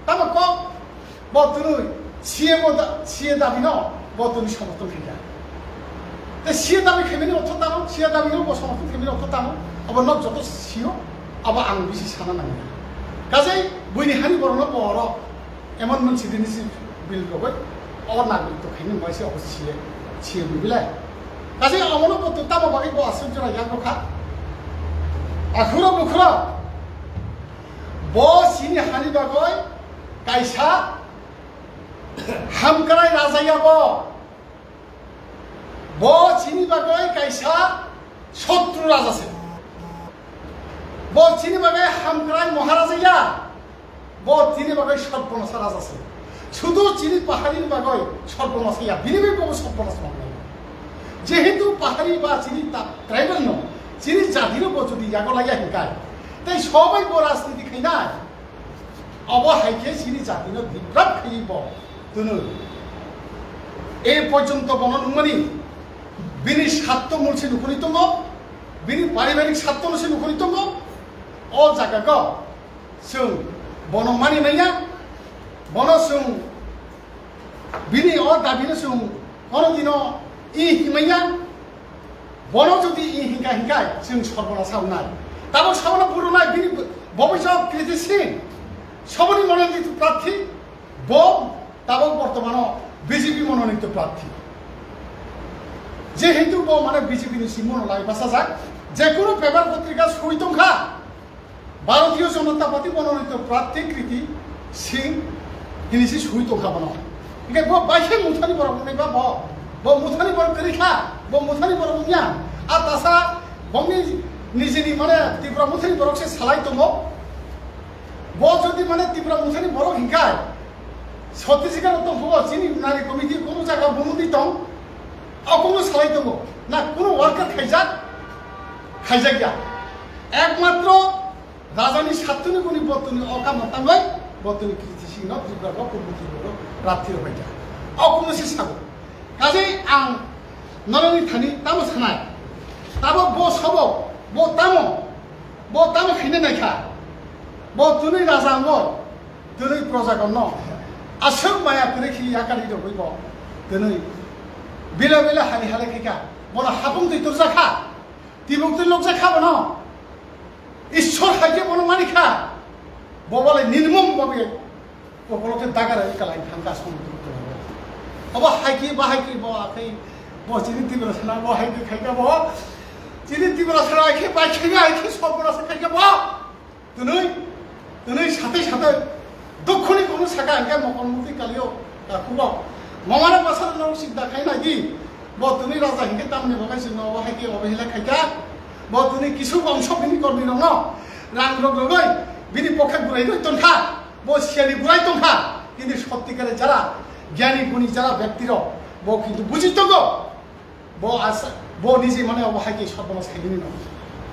তামা ক বতুনু সিয়ে দাবি ন বতুনি সমর্থন খেয়া সিয়ে দাবি খেমিনি অর্থ তানো সিয়ে দাবি ন সমর্থন খেমিনি অর্থ তানো আবার নক যত সিও আবার আং বেশি সানা নাঙা কাজেই বইনি হানি বড় বড় এমন मोनसे जिनिस बिल गबाय और नागरिक तो खायनो माइसे अबसिए सिए बिलाय काजे अमनो बतो तामा बागै बो आसुन जरा या गखा आखुरा बुखुरा बो सिनि हानि बागै कायसा हामकराय राजाया बो सिनि बागै कायसा शत्रु राजासे बो सिनि बागै हामकराय महाराजाया তিনি বাগৈ সর্বনাশা রাজ আছে শুধু চিনি পাহাড়ির বাগৈ সর্বনাশ ইয়া বিনিময় বাবু সর্বনাশ মানে যেহেতু পাহাড়ি বা চিনি ট্রাইবেল ন চিনি জাতিরও যদি ইয়াগো লাগিয়া হিংকায় তাই সবাই বো রাজনীতি খাইনায় অবহাইকে চিনি জাতির বিপ্লব খাইব তুনু এই পর্যন্ত বননুমানি বিনি স্বার্থ মুলছে নুখরিতঙ্গ বিনি পারিবারিক স্বার্থ মুলছে নুখরিতঙ্গ ও জায়গাগ जों बन मानि नैया बन जों बिनि अ दाबिनो जों कोनो दिनो इ हिमैया बन जुदि इ हिंका हिंकाय जों सर्बनाश सावनाय ताबो सावना पुरुनाय बिनि भबिष्यत क्रिटिसिन सबनि मनोनीत प्रार्थी ताबो बर्तमान बीजेपी मनोनीत प्रार्थी जेहेतु माने बीजेपी नि सिमन लाई बासा जाक जे कोनो पेपर पत्रिका सहितंखा भारतीय जनता पार्टी मनोनीत प्रार्थी कृति सिंह जिनिस सहित खाबानो इके बो बाइखे मुथानि बरम नैबा बो मुथानि बरम करिखा बो मुथानि बरम निया आ तासा बंनि निजेनि माने तिब्रा मुथानि बरम से सालाय दंगो बो जदि माने तिब्रा मुथानि बरम हिंकाय छत्तीसगढ़ तो हो चिनि नारी कमिटी कोनो जायगा बनुदि दं आ कोनो सालाय दंगो ना कोनो वर्कर खाइजा गया एकमात्र राजानि सातुनि गुनि बतुनि अकाम तांबाय बतुनि क्रिटिसिन न त्रिपुरा पूर्व त्रिपुरा प्रार्थी होबाय जा अकुनो से सागो काजे आं नरनि थानि तामो सानाय ताबो बो सबो बो तामो खिने नायखा बो तुनि राजा न तुनि प्रजागण न आसर माया करे खि आकारि दबैब तुनि बिला बिला हानि हाले खिका बना हाबुं दै तुरजाखा तिबुक्ति लकजाखा बन ঈশ্বর খাইকে বন মানিখা ববলে নির্মম ভাবে কপলতে দাগারে কালাই থাঙ্কা সমুদ্র অব হাইকি বাহাইকি ব আখै ব চিনি তিবরা সানা ব হাইকি খাইকা ব চিনি তিবরা সানা আখै বাইখাইয়া আখै সবরা খাইকা ব তুনই সাথে সাথে দক্ষিণে কোন শাখা আগে মকনমুতি কালিও কুব মমারা পাসার নর সিদ্ধা খাই নাকি ব তুমি রাজা হিকে তামনে বকাইছ ন ব হাইকি অবহেলা খাইকা बतुनि किसु अंश बिनि कर्मी दं न रां रगै बिनि पक्षे गुराय तंखा बो सियानि गुराय तंखा किन्तु सत्यकारे जारा ज्ञानी गुणी जारा व्यक्तिर बो किन्तु बुझितगो बो आसा बो निजे माने अबहायके सर्वनाश खाइदिनि न